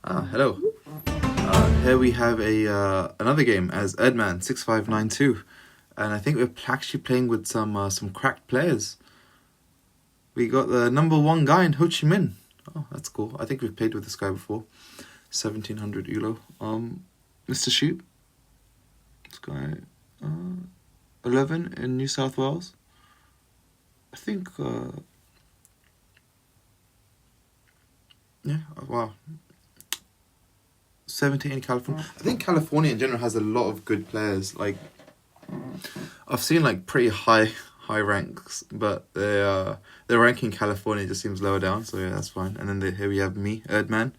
Hello. Here we have a another game as Erdman6592, and I think we're actually playing with some cracked players. We got the number one guy in Ho Chi Minh. Oh, that's cool. I think we've played with this guy before. 1700 ELO. Mr. Shoot. This guy, 11 in New South Wales. I think. Yeah. Wow. 17 in California. I think California in general has a lot of good players. Like, I've seen like pretty high ranks, but their ranking in California just seems lower down. So yeah, that's fine. And then here we have me, Erdman,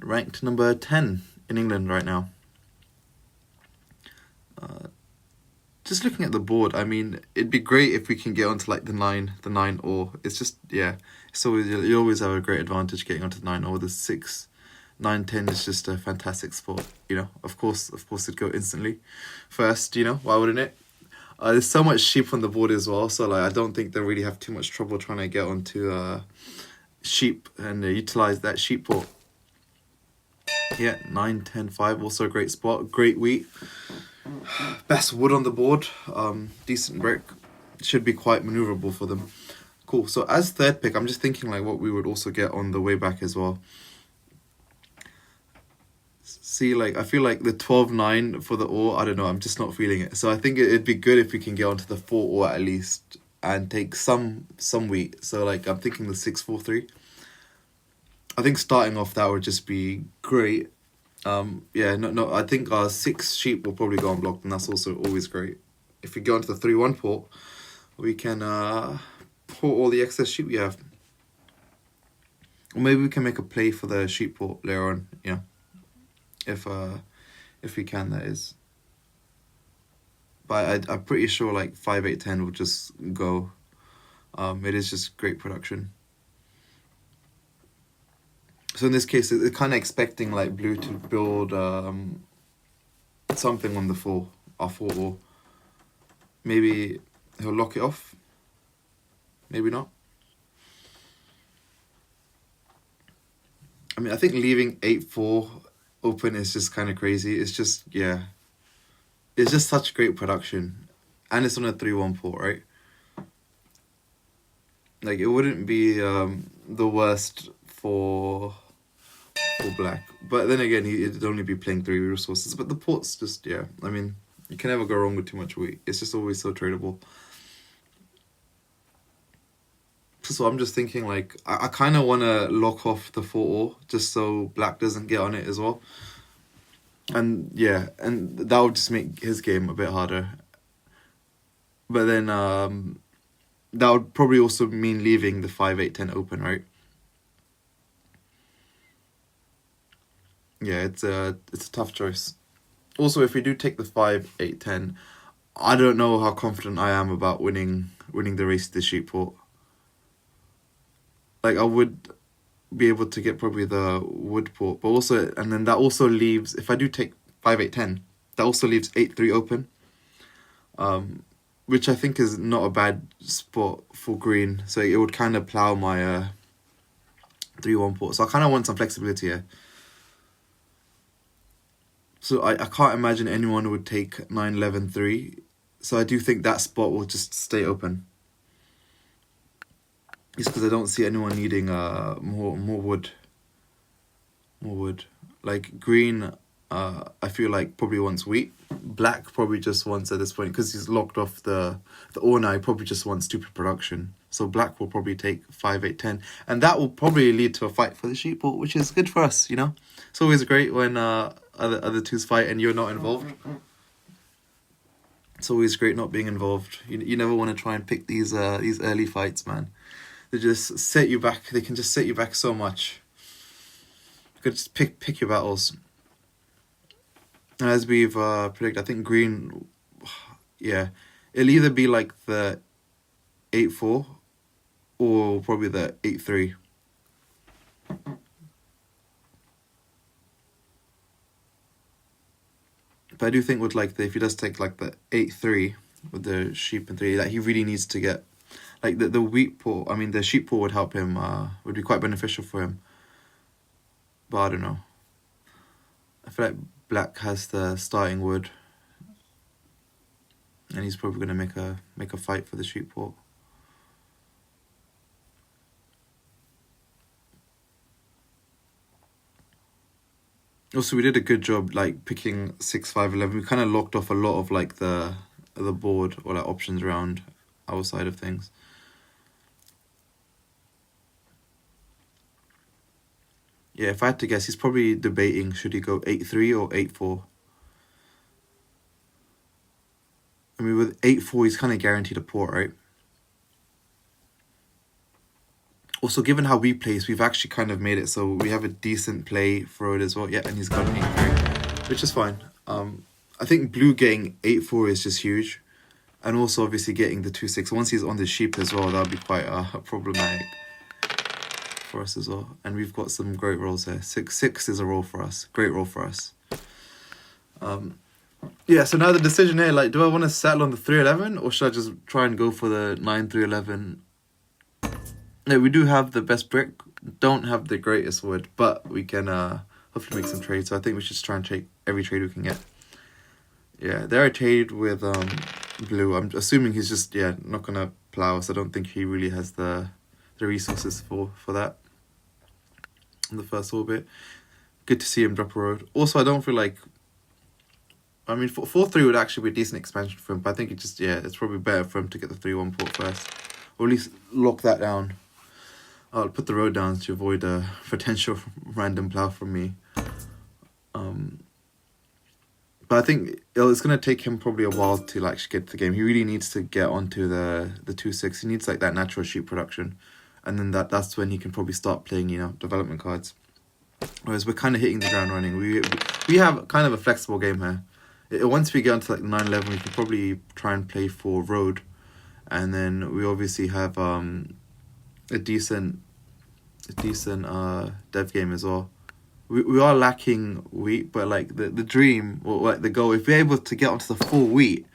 ranked number 10 in England right now. Just looking at the board, I mean, it'd be great if we can get onto like the 9 or it's just, yeah, it's always, you always have a great advantage getting onto the 9 or the 6. 9, 10 is just a fantastic sport, you know. Of course it'd go instantly first, you know, why wouldn't it? There's so much sheep on the board as well, so like I don't think they really have too much trouble trying to get onto sheep and utilize that sheep port. Yeah, 9, 10, 5, also a great spot, great wheat. Best wood on the board, decent brick, should be quite maneuverable for them. Cool, so as third pick, I'm just thinking like what we would also get on the way back as well. See, like, I feel like the 12-9 for the ore, I don't know, I'm just not feeling it. So I think it'd be good if we can get onto the 4 ore at least and take some wheat. So, like, I'm thinking the 6-4-3. I think starting off that would just be great. Yeah, no, I think our 6 sheep will probably go unblocked, and that's also always great. If we go into the 3-1 port, we can port all the excess sheep we have. Or maybe we can make a play for the sheep port later on, you know. If we can, that is. But I'm pretty sure like 5, 8, 10 will just go. It is just great production. So in this case, it's kind of expecting like blue to build something on the 4, our 4 ore. Maybe he'll lock it off. Maybe not. I mean, I think leaving 8-4 open is just kind of crazy. It's just, yeah, it's just such great production, and it's on a 3-1 port, right? Like, it wouldn't be the worst for black, but then again, he'd only be playing 3 resources. But the port's just, yeah, I mean, you can never go wrong with too much wheat. It's just always so tradable. So I'm just thinking, like, I kind of want to lock off the 4 ore just so black doesn't get on it as well. And yeah, and that would just make his game a bit harder. But then that would probably also mean leaving the 5, 8, 10 open, right? Yeah, it's a tough choice. Also, if we do take the 5, 8, 10, I don't know how confident I am about winning the race to the sheep port. Like, I would be able to get probably the wood port, but also, and then that also leaves, if I do take 5, 8, 10, that also leaves 8, 3 open, which I think is not a bad spot for green. So it would kind of plow my 3-1 port. So I kind of want some flexibility here. So I can't imagine anyone would take 9, 11, 3. So I do think that spot will just stay open. It's because I don't see anyone needing more wood. More wood. Like, green, I feel like probably wants wheat. Black probably just wants, at this point, because he's locked off the ore now, he probably just wants stupid production. So black will probably take 5, 8, 10. And that will probably lead to a fight for the sheep port, which is good for us, you know? It's always great when other twos fight and you're not involved. It's always great not being involved. You never want to try and pick these early fights, man. They just set you back. They can just set you back so much. You could just pick your battles. And as we've predicted, I think green, yeah, it'll either be like the 8-4 or probably the 8-3. But I do think with like if he does take like the 8-3 with the sheep and 3, that he really needs to get like the wheat port. I mean, the sheep port would help him. Would be quite beneficial for him. But I don't know. I feel like black has the starting wood, and he's probably gonna make a fight for the sheep port. Also, we did a good job like picking 6-5-11. We kind of locked off a lot of like the board or like options around our side of things. Yeah, if I had to guess, he's probably debating should he go 8-3 or 8-4. I mean, with 8-4, he's kind of guaranteed a port, right? Also, given how we place, we've actually kind of made it so we have a decent play for it as well. Yeah, and he's got 8-3, which is fine. I think blue getting 8-4 is just huge. And also, obviously, getting the 2-6. Once he's on the sheep as well, that would be quite problematic for us as well. And we've got some great rolls here. 6-6 is a roll for us. Great roll for us. Yeah, so now the decision here, like, do I want to settle on the 3-11 or should I just try and go for the 9-3-11? Yeah, we do have the best brick, don't have the greatest wood, but we can hopefully make some trades. So I think we should just try and take every trade we can get. Yeah, there I trade with blue. I'm assuming he's just not gonna plow, so I don't think he really has the resources for that in the first orbit. Good to see him drop a road. Also, I don't feel like, I mean, 4-3 would actually be a decent expansion for him, but I think it's probably better for him to get the 3-1 port first, or at least lock that down. I'll put the road down to avoid a potential random plow from me. But I think it's going to take him probably a while to actually get to the game. He really needs to get onto the 2-6. He needs like that natural sheep production. And then that's when he can probably start playing, development cards. Whereas we're kind of hitting the ground running. We have kind of a flexible game here. Once we get onto like 9-11, we can probably try and play for road. And then we obviously have a decent dev game as well. We are lacking wheat, but like the dream or like the goal, if we're able to get onto the full wheat,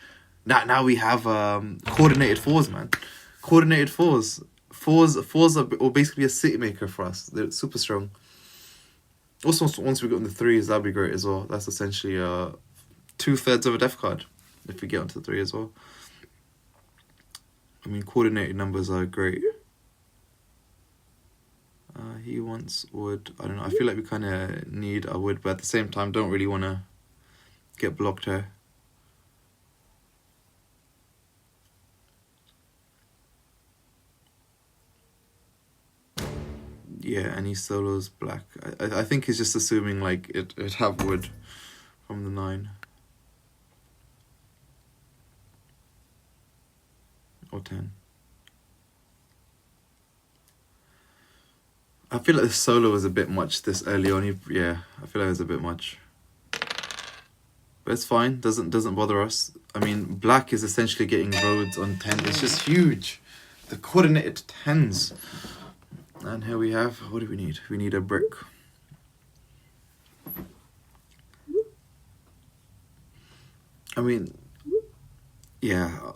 now we have coordinated fours, man. Coordinated fours are basically a city maker for us. They're super strong. Also, once we get on the threes, that'd be great as well. That's essentially 2/3 of a def card if we get onto the 3 as well. I mean, coordinated numbers are great. He wants wood. I don't know. I feel like we kind of need a wood, but at the same time, don't really want to get blocked here. Yeah, and he solos black. I think he's just assuming like it'd have wood from the 9. Or 10. I feel like the solo was a bit much this early on. I feel like it was a bit much. But it's fine. Doesn't bother us. I mean, black is essentially getting roads on 10. It's just huge. The coordinated 10s. And here we have, what do we need? We need a brick. I mean, yeah.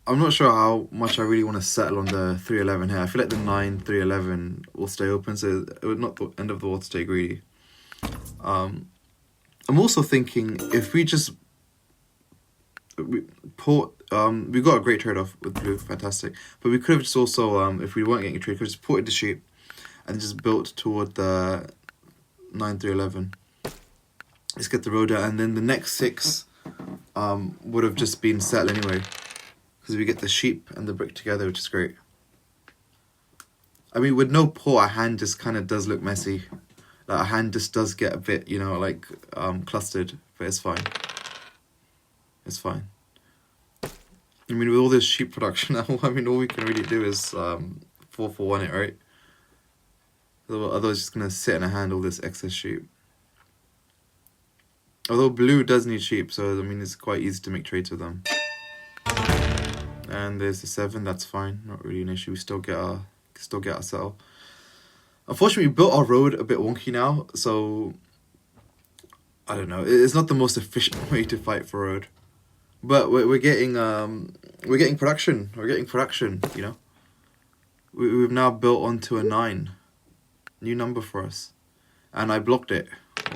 I'm not sure how much I really want to settle on the 3-11 here. I feel like the 9-3-11 will stay open, so it would not the end of the world to stay greedy. I'm also thinking if we just we got a great trade-off with blue, fantastic. But we could have just also, if we weren't getting a trade, could have just ported the sheep and just built toward the 9-3-11. Let's get the road out, and then the next 6 would have just been settled anyway. Because we get the sheep and the brick together, which is great. I mean, with no port, our hand just kind of does look messy. Like, our hand just does get a bit, clustered. But it's fine. It's fine. I mean, with all this sheep production now, I mean, all we can really do is 4-4-1 it, right? Otherwise, it's just going to sit in our hand, all this excess sheep. Although blue does need sheep, so, I mean, it's quite easy to make trades with them. And there's the 7, that's fine, not really an issue. We still get our settle. Unfortunately, we built our road a bit wonky now, so I don't know. It's not the most efficient way to fight for road, but we're getting production. We're getting production. We've now built onto a 9, new number for us, and I blocked it.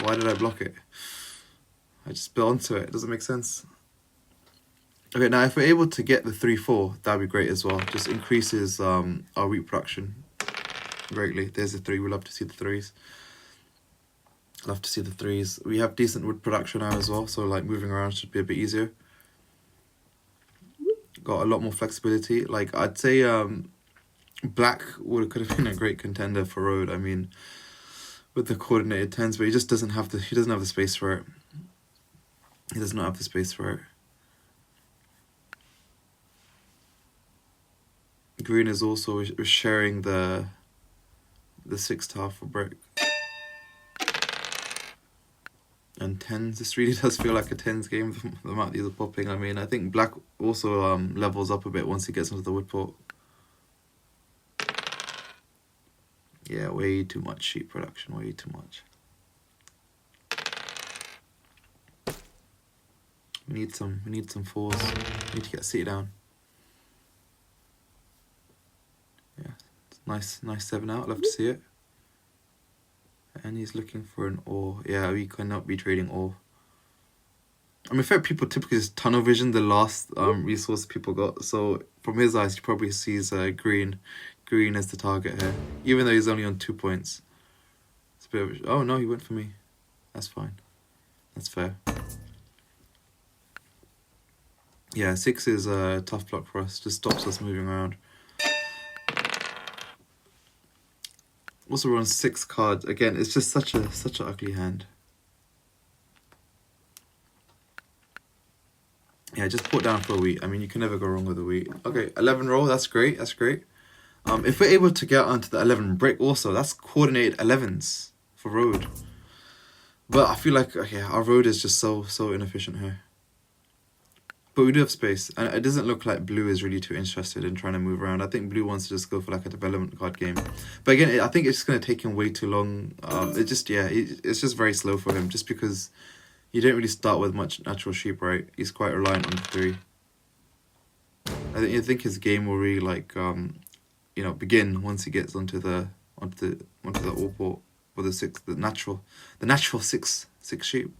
Why did I block it? I just built onto it. It doesn't make sense. Okay, now if we're able to get the 3-4, that'd be great as well. Just increases our wheat production greatly. There's the 3. We love to see the 3s. Love to see the 3s. We have decent wood production now as well, so like moving around should be a bit easier. Got a lot more flexibility. Like I'd say black could have been a great contender for road. I mean, with the coordinated 10s, but he just doesn't have the space for it. He does not have the space for it. Green is also sharing the 6 tile for brick. And 10s, this really does feel like a 10s game, the amount these are popping. I mean, I think black also levels up a bit once he gets into the wood port. Yeah, way too much sheep production, way too much. We need some 4s. We need to get City down. Yeah, nice 7 out. Love to see it. And he's looking for an ore. Yeah, we cannot be trading ore. I mean, fair people typically just tunnel vision the last resource people got. So from his eyes, he probably sees green as the target here, even though he's only on 2 points. It's a bit of oh no, he went for me. That's fine. That's fair. Yeah, 6 is a tough block for us. Just stops us moving around. Also, we're on 6 cards. Again, it's just such an ugly hand. Yeah, just put down for a wheat. I mean, you can never go wrong with a wheat. Okay, 11 roll. That's great. That's great. If we're able to get onto the 11 brick also, that's coordinated 11s for road. But I feel like, okay, our road is just so inefficient here. But we do have space, and it doesn't look like blue is really too interested in trying to move around. I think blue wants to just go for like a development card game. But again, I think it's just going to take him way too long. It's just very slow for him, just because you don't really start with much natural sheep, right? He's quite reliant on the 3. I think his game will really like begin once he gets onto the ore port or the 6, the natural 6 sheep.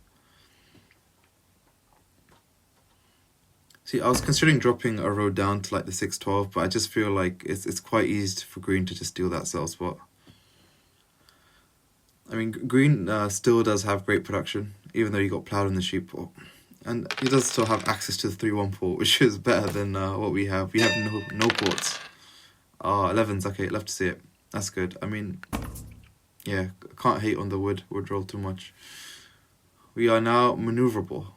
See, I was considering dropping a road down to like the 6-12, but I just feel like it's quite easy for green to just steal that sell spot. I mean, green still does have great production, even though he got ploughed in the sheep port. And he does still have access to the 3-1 port, which is better than what we have. We have no ports. 11s, okay, love to see it. That's good. I mean, yeah, can't hate on the wood roll too much. We are now maneuverable.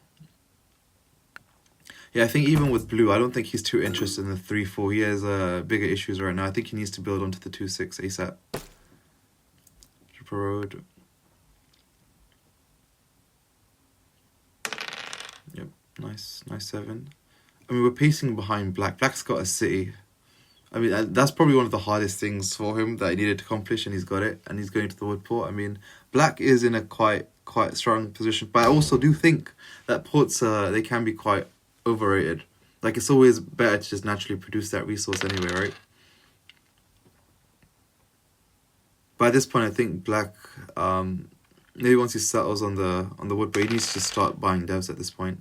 Yeah, I think even with blue, I don't think he's too interested in the 3-4. He has bigger issues right now. I think he needs to build onto the 2-6 ASAP. Triple road. Yep, nice 7. I mean, we're pacing behind black. Black's got a city. I mean, that's probably one of the hardest things for him that he needed to accomplish, and he's got it. And he's going to the wood port. I mean, black is in a quite strong position, but I also do think that ports they can be quite overrated. Like, it's always better to just naturally produce that resource anyway, right? By this point, I think black maybe once he settles on the wood, but he needs to start buying devs at this point.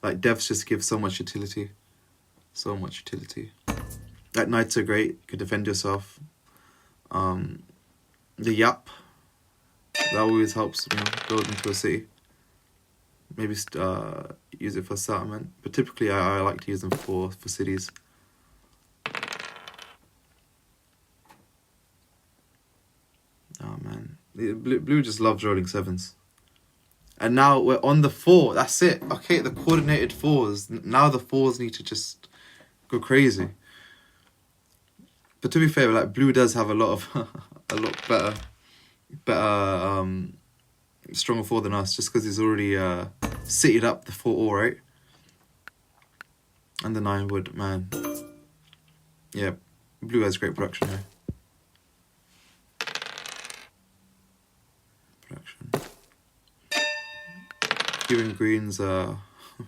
Like, devs just give so much utility. Like, knights are great. You can defend yourself. The yap, that always helps, build into a city. Maybe use it for settlement, but typically I like to use them for cities. Oh man, blue just loves rolling 7s. And now we're on the 4. That's it. Okay, the coordinated 4s. Now the 4s need to just go crazy. But to be fair, like, blue does have a lot better stronger 4 than us, just because he's already citied up the 4 right? And the 9 wood, man. Yeah, blue has great production here. Giving greens,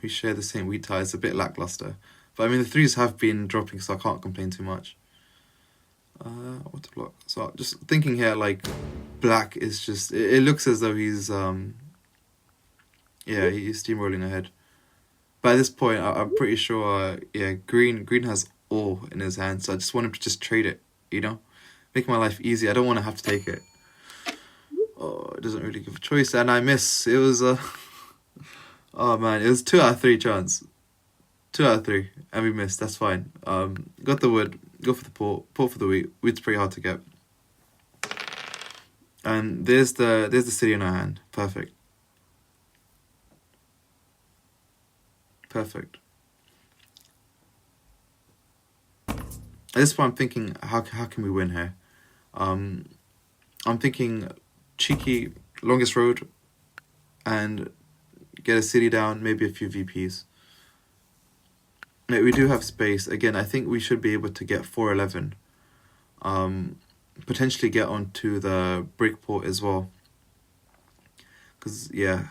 we share the same wheat tie. It's a bit lackluster. But I mean, the 3s have been dropping, so I can't complain too much. What to block? So just thinking here, like black is just. It looks as though he's yeah, he's steamrolling ahead. By this point, I'm pretty sure. Yeah, green has all in his hand, so I just want him to just trade it. You know, make my life easy. I don't want to have to take it. Oh, it doesn't really give a choice, and I miss. It was oh man, it was 2 out of 3 chance. 2 out of 3, and we missed. That's fine. Got the wood. Go for the port for the wheat. Wheat's pretty hard to get. And there's the city in our hand. Perfect. Perfect. At this point, I'm thinking, how can we win here? I'm thinking cheeky longest road, and get a city down. Maybe a few VPs. No, we do have space. Again, I think we should be able to get 411. Potentially get onto the brick port as well. Because, yeah,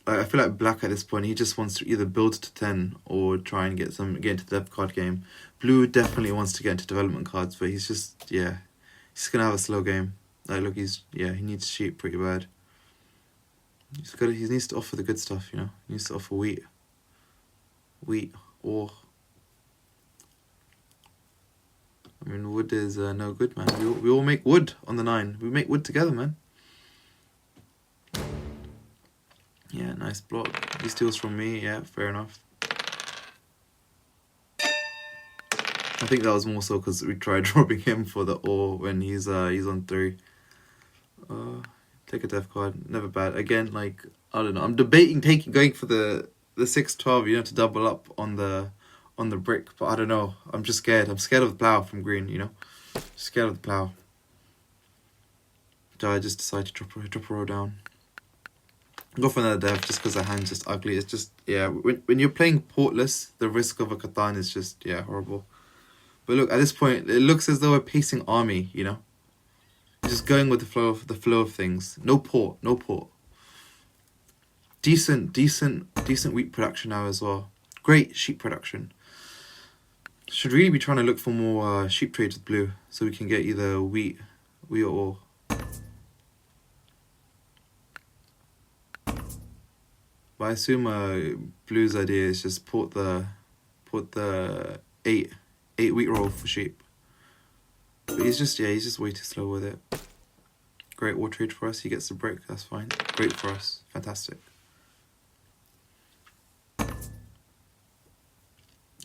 I feel like black at this point, he just wants to either build to 10 or try and get into the depth card game. Blue definitely wants to get into development cards, but he's just, yeah, he's going to have a slow game. Like, look, he needs sheep pretty bad. He needs to offer the good stuff, you know? He needs to offer wheat, or... I mean, wood is no good, man. We all make wood on the 9. We make wood together, man. Yeah, nice block. He steals from me. Yeah, fair enough. I think that was more so because we tried robbing him for the ore when he's on 3. Take a death card. Never bad. Again, like, I don't know. I'm debating going for the 6-12, you know, to double up on the brick, but I don't know. I'm just scared. I'm scared of the plow from green, you know? Scared of the plow. So I just decided to drop a row down. Go for another dev just because the hand's just ugly. It's just, yeah, when you're playing portless, the risk of a Catan is just, yeah, horrible. But look, at this point, it looks as though we're pacing army, you know? Just going with the flow of things. No port. Decent wheat production now as well. Great sheep production. Should really be trying to look for more sheep trades with blue, so we can get either wheat or ore. But I assume blue's idea is just put the 8 wheat roll for sheep. But he's just way too slow with it. Great ore trade for us. He gets the brick. That's fine. Great for us. Fantastic.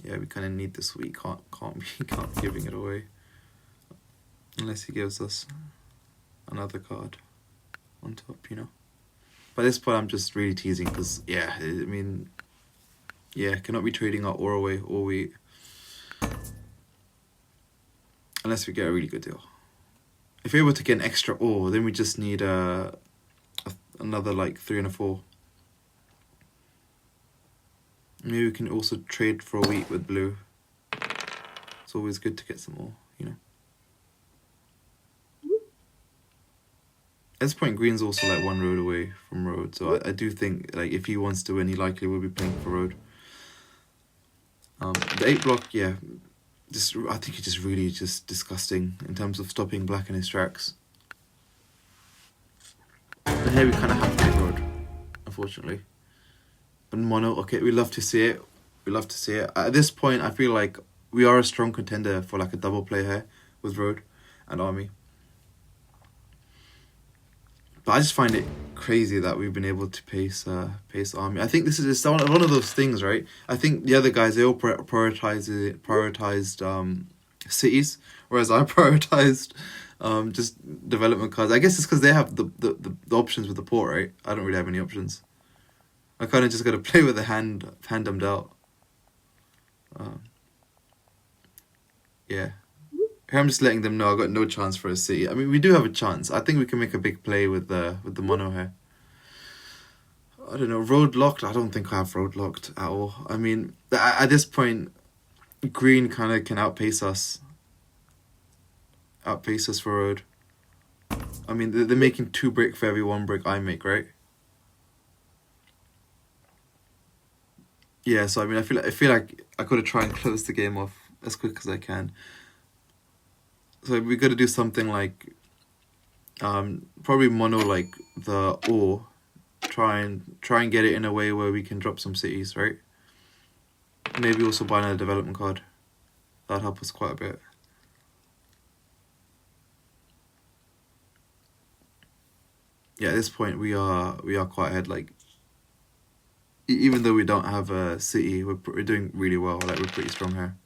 Yeah, we kind of need this wheat. Can't be giving it away unless he gives us another card on top, you know. By this point, I'm just really teasing because, yeah, I mean, yeah, cannot be trading our ore away or wheat unless we get a really good deal. If we're able to get an extra ore, then we just need another like 3 and a 4. Maybe we can also trade for a wheat with blue. It's always good to get some ore, you know. At this point, green's also like 1 road away from road, so I do think like if he wants to win, he likely will be playing for road. The 8 block, yeah, I think it's just really disgusting in terms of stopping black in his tracks. But here we kind of have to get road, unfortunately. But mono, okay, we love to see it. At this point, I feel like we are a strong contender for like a double play here with road and army. But I just find it crazy that we've been able to pace army. I think this is one of those things, right? I think the other guys, they all prioritized cities, whereas I prioritized just development cards. I guess it's because they have the options with the port, right? I don't really have any options. I kind of just got to play with the hand I'm dealt. Yeah. Here I'm just letting them know I got no chance for a city. I mean, we do have a chance. I think we can make a big play with the mono here. I don't know, road locked? I don't think I have road locked at all. I mean, at this point, green kind of can outpace us for road. I mean, they're making 2 brick for every 1 brick I make, right? Yeah, so I mean, I feel like I gotta try and close the game off as quick as I can. So we got to do something like probably mono like the ore. Try and get it in a way where we can drop some cities, right? Maybe also buy another development card. That'd help us quite a bit. Yeah, at this point we are quite ahead. Like even though we don't have a city, we're doing really well. Like we're pretty strong here.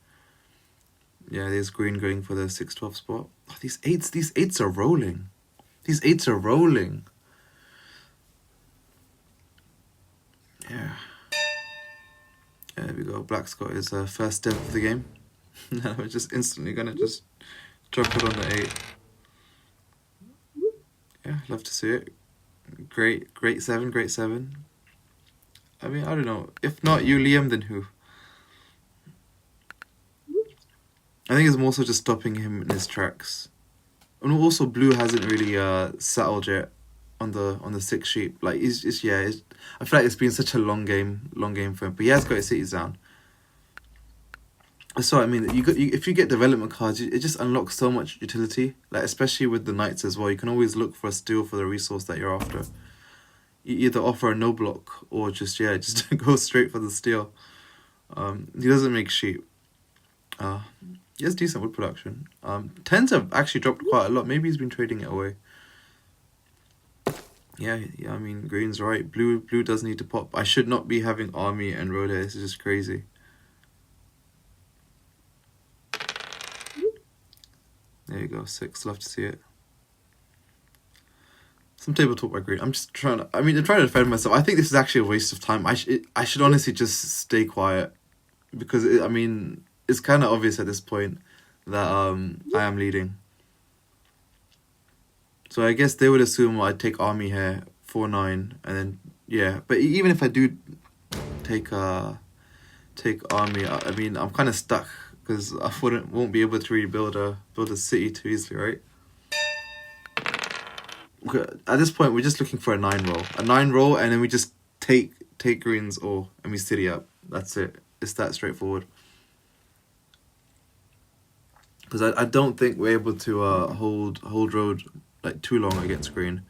Yeah, there's green going for the 6-12 spot. Oh, these eights are rolling. These eights are rolling. Yeah. There we go. Black's got his first step of the game. Now we're just instantly gonna just drop it on the 8. Yeah, love to see it. Great 7, great 7. I mean, I don't know. If not you, Liam, then who? I think it's more so just stopping him in his tracks. And also, blue hasn't really settled yet on the 6 sheep. Like I feel like it's been such a long game for him. But he has got his cities down. So I mean, if you get development cards, it just unlocks so much utility. Like especially with the knights as well, you can always look for a steal for the resource that you're after. You either offer a no block or just go straight for the steal. He doesn't make sheep. He has decent wood production. Tens have actually dropped quite a lot. Maybe he's been trading it away. Yeah. I mean, green's right. Blue does need to pop. I should not be having army and road here. This is just crazy. There you go, 6. Love to see it. Some table talk by green. I'm trying to defend myself. I think this is actually a waste of time. I should honestly just stay quiet because it's kind of obvious at this point that I am leading. So I guess they would assume I'd take army here 4-9 and then yeah. But even if I do take army, I'm kind of stuck because I won't be able to really build a city too easily, right? At this point, we're just looking for a 9 roll, and then we just take greens and we city up. That's it. It's that straightforward. Because I don't think we're able to hold road like too long against green.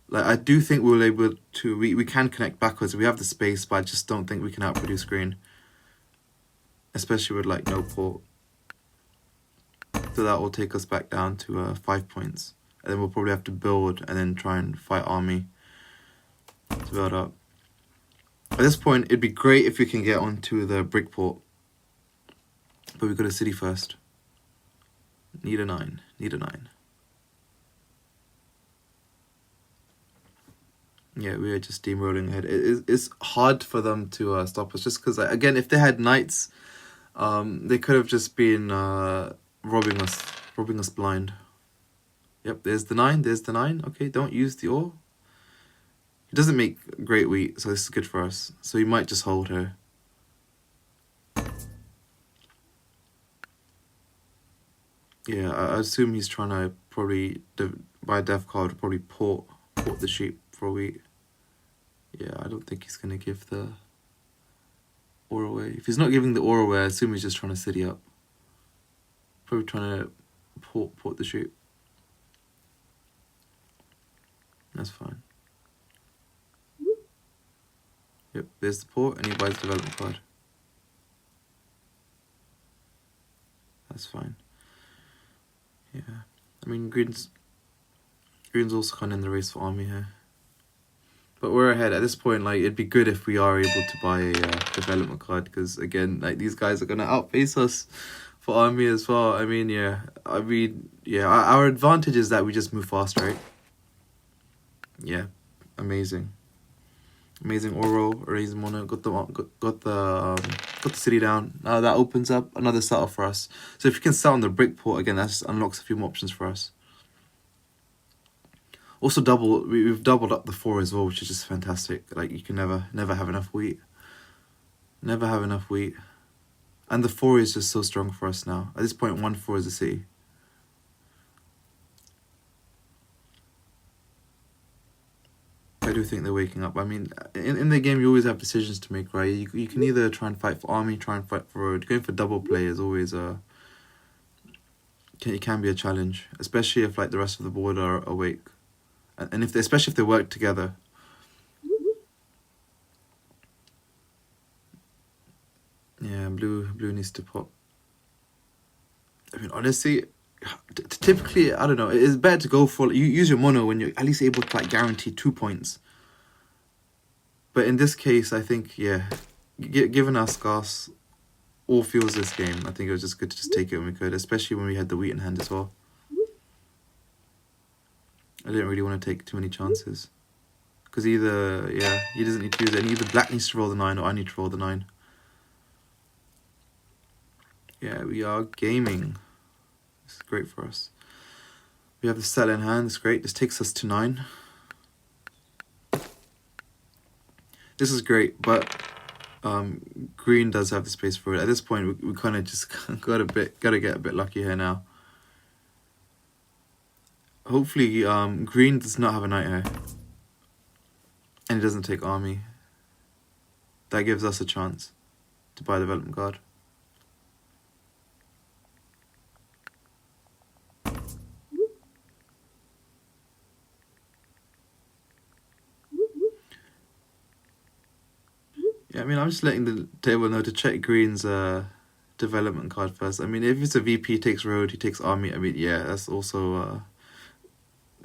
Like I do think we're able to. We can connect backwards. We have the space, but I just don't think we can outproduce green. Especially with like no port. So that will take us back down to 5 points. And then we'll probably have to build and then try and fight army to build up. At this point, it'd be great if we can get onto the brick port. But we've got a city first. Need a 9. Yeah, we are just steamrolling ahead. It's hard for them to stop us just because, again, if they had knights, they could have just been robbing us blind. Yep, there's the 9. Okay, don't use the ore. It doesn't make great wheat, so this is good for us. So he might just hold her. Yeah, I assume he's trying to probably buy a dev card, probably port the sheep for wheat. Yeah, I don't think he's gonna give the ore away. If he's not giving the ore away, I assume he's just trying to city up. Probably trying to port the sheep. That's fine. Yep, there's the port, and he buys the development card. That's fine. Yeah, I mean green's also kind of in the race for army here. But we're ahead at this point. Like it'd be good if we are able to buy a development card because again, like these guys are gonna outpace us for army as well. Our advantage is that we just move fast, right? Yeah, amazing oral, amazing mono. Got the city down. Now that opens up another setup for us. So if you can sell on the brick port again, that just unlocks a few more options for us. Also we've doubled up the 4 as well, which is just fantastic. Like you can never have enough wheat. Never have enough wheat. And the 4 is just so strong for us now. At this point 1-4 is a city. I do think they're waking up. I mean, in the game, you always have decisions to make, right? You can either try and fight for army, try and fight for road. Going for double play is always it can be a challenge, especially if like the rest of the board are awake, and if especially if they work together. Yeah, blue needs to pop. I mean, honestly, typically, I don't know. It's better to go for you use your mono when you're at least able to like guarantee 2 points. But in this case, I think given our scarce all feels this game, I think it was just good to just take it when we could, especially when we had the wheat in hand as well. I didn't really want to take too many chances because either he doesn't need to use it, and either black needs to roll the 9 or I need to roll the 9. Yeah, we are gaming. This is great for us. We have the cell in hand. It's great. This takes us to 9. This is great, but green does have the space for it. At this point, we kind of just gotta get a bit lucky here now. Hopefully, green does not have a knight here, and it doesn't take army. That gives us a chance to buy the development card. Yeah, I mean, I'm just letting the table know to check green's development card first. I mean, if it's a VP, he takes road, he takes army. I mean, yeah, that's also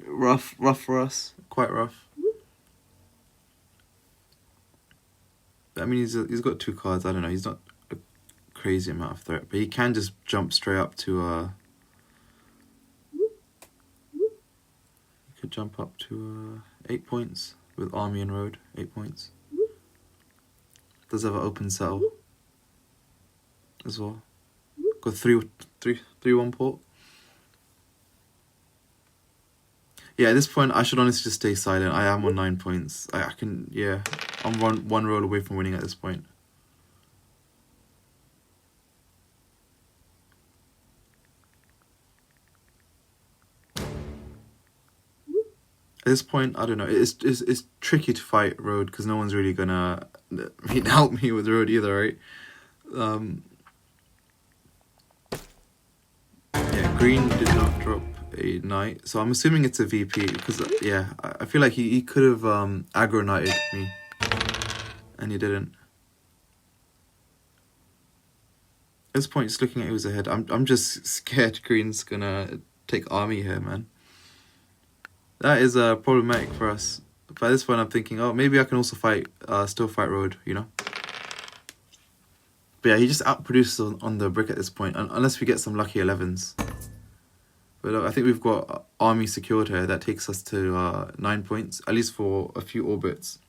rough for us. Quite rough. I mean, he's got 2 cards. I don't know. He's not a crazy amount of threat, but he can just jump straight up to he could jump up to 8 points with army and road. 8 points. Does have an open settle as well. Got 3-1 port. Yeah, at this point, I should honestly just stay silent. I am on 9 points. I can, I'm one roll away from winning at this point. At this point, I don't know. It's tricky to fight road because no one's really gonna help me with road either, right? Yeah, green did not drop a knight, so I'm assuming it's a VP because I feel like he could have aggro knighted me, and he didn't. At this point, just looking at who's ahead, I'm just scared green's gonna take army here, man. That is problematic for us. But at this point, I'm thinking, oh, maybe I can also still fight road, you know? But yeah, he just outproduces on the brick at this point, unless we get some lucky 11s. But I think we've got army secured here. That takes us to 9 points, at least for a few orbits.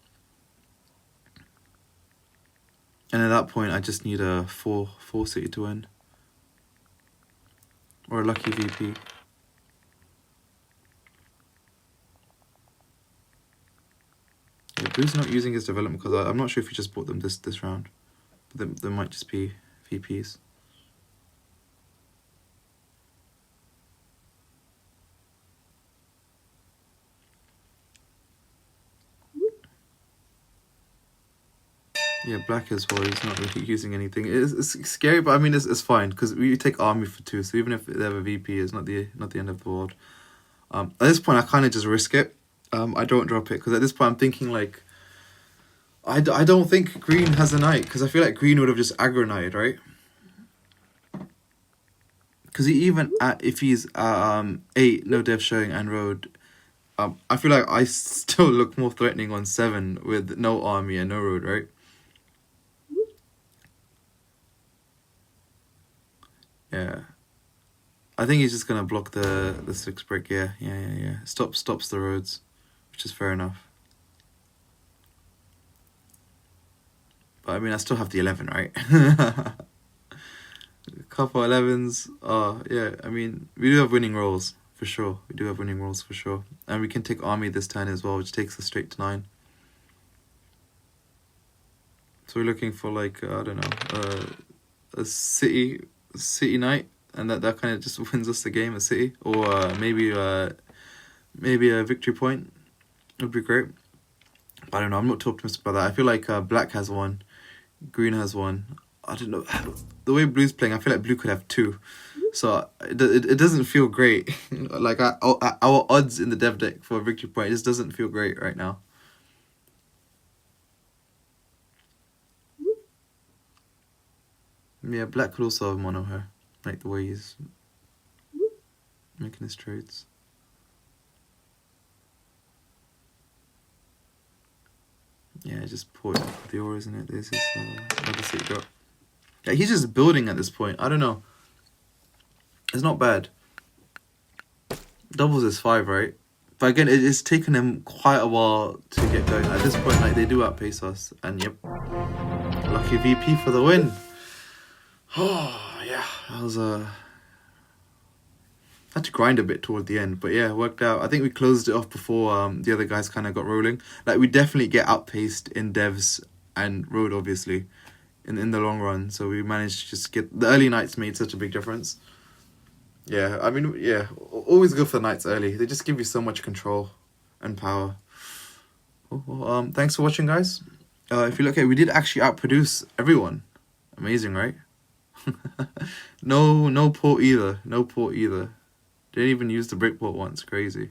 And at that point, I just need a 4 city to win. Or a lucky VP. Yeah, blue's not using his development because I'm not sure if he just bought them this round. But they might just be VPs. Yeah, black as well. He's not really using anything. It's scary, but I mean it's fine because we take army for 2. So even if they have a VP, it's not the end of the world. At this point, I kind of just risk it. I don't drop it because at this point I'm thinking like I don't think green has a knight because I feel like green would have just aggro knighted, right? Because even if he's 8 no dev showing and road, I feel like I still look more threatening on 7 with no army and no road, right? Yeah, I think he's just gonna block the 6 brick. Yeah. Stops the roads, which is fair enough. But I mean, I still have the 11, right? A couple 11s. Yeah. I mean, we do have winning rolls for sure. And we can take army this turn as well, which takes us straight to 9. So we're looking for like I don't know, a city knight, and that kind of just wins us the game. A city, or maybe a victory point would be great. I don't know. I'm not too optimistic about that. I feel like black has 1, green has 1. I don't know. The way blue's playing, I feel like blue could have 2. So it doesn't feel great. Like our odds in the dev deck for a victory point just doesn't feel great right now. Yeah, black could also have mono here, like the way he's making his trades. Yeah, just port the aura, isn't it? This is another sick drop. Yeah, he's just building at this point. I don't know. It's not bad. Doubles is 5, right? But again, it's taken them quite a while to get going. At this point, like, they do outpace us. And yep, lucky VP for the win. Oh, yeah, that was had to grind a bit toward the end, but yeah, it worked out. I think we closed it off before the other guys kind of got rolling. Like, we definitely get outpaced in devs and road, obviously, in the long run. So we managed to just get... The early nights made such a big difference. Yeah, I mean, yeah, always go for the nights early. They just give you so much control and power. Well, thanks for watching, guys. If you look at it, we did actually outproduce everyone. Amazing, right? No port either. No port either. Didn't even use the brick port once. Crazy.